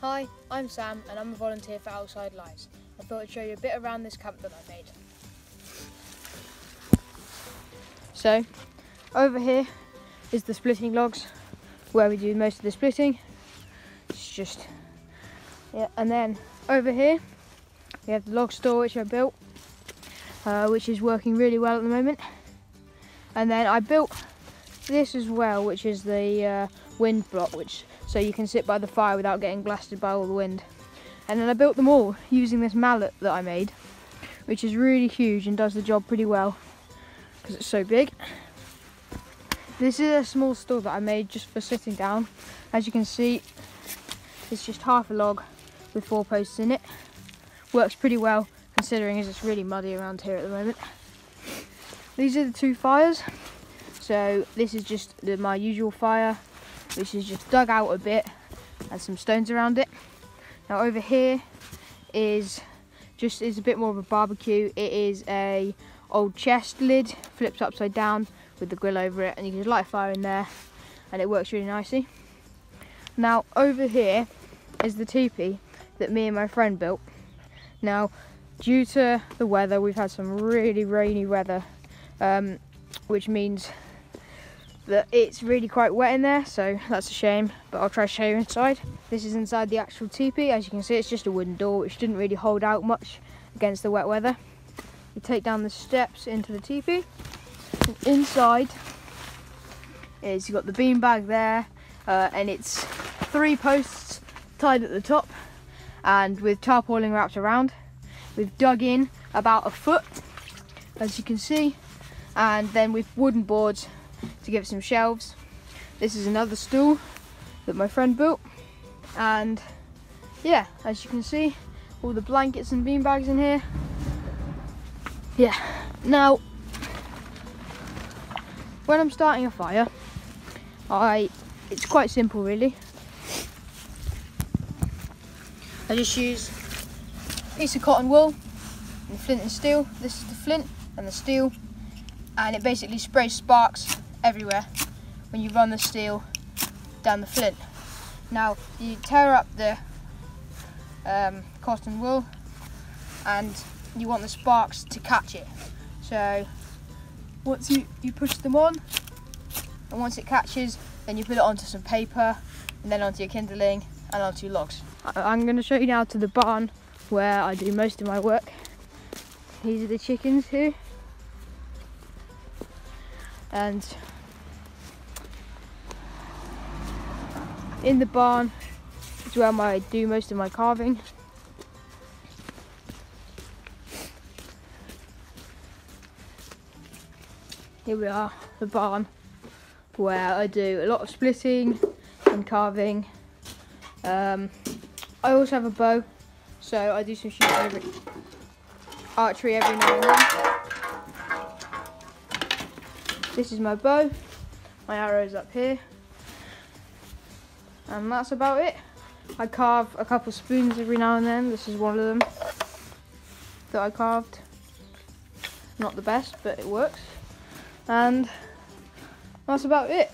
Hi, I'm Sam and I'm a volunteer for Outside Lives. I thought I'd show you a bit around this camp that I made. So, over here is the splitting logs where we do most of the splitting. It's just, yeah, and then over here we have the log store which I built, which is working really well at the moment. And then I built this as well, which is the wind block, so you can sit by the fire without getting blasted by all the wind. And then I built them all using this mallet that I made, which is really huge and does the job pretty well because it's so big. This is a small stool that I made just for sitting down. As you can see, it's just half a log with 4 posts in it. Works pretty well considering as it's really muddy around here at the moment. These are the 2 fires. So this is just my usual fire, which is just dug out a bit and some stones around it. Now over here is a bit more of a barbecue. It is a old chest lid flipped upside down with the grill over it, and you can just light a fire in there and it works really nicely. Now over here is the teepee that me and my friend built. Now due to the weather, we've had some really rainy weather, which means that it's really quite wet in there, so that's a shame, but I'll try to show you inside. This is inside the actual teepee. As you can see, it's just a wooden door which didn't really hold out much against the wet weather. You take down the steps into the teepee, and inside is, you've got the beanbag there, and it's 3 posts tied at the top and with tarpaulin wrapped around. We've dug in about 1 foot, as you can see, and then with wooden boards to give it some shelves. This is another stool that my friend built, and yeah, as you can see, all the blankets and bean bags in here. Yeah, now when I'm starting a fire, it's quite simple really. I just use a piece of cotton wool and flint and steel. This is the flint and the steel, and it basically sprays sparks everywhere when you run the steel down the flint. Now you tear up the cotton wool and you want the sparks to catch it. So once you push them on, and once it catches, then you put it onto some paper and then onto your kindling and onto your logs. I'm going to show you now to the barn where I do most of my work. These are the chickens here, and in the barn is where I do most of my carving. Here we are, the barn, where I do a lot of splitting and carving. I also have a bow, so I do some archery every now and then. This is my bow, my arrow's up here. And that's about it. I carve a couple spoons every now and then. This is one of them that I carved. Not the best, but it works. And that's about it.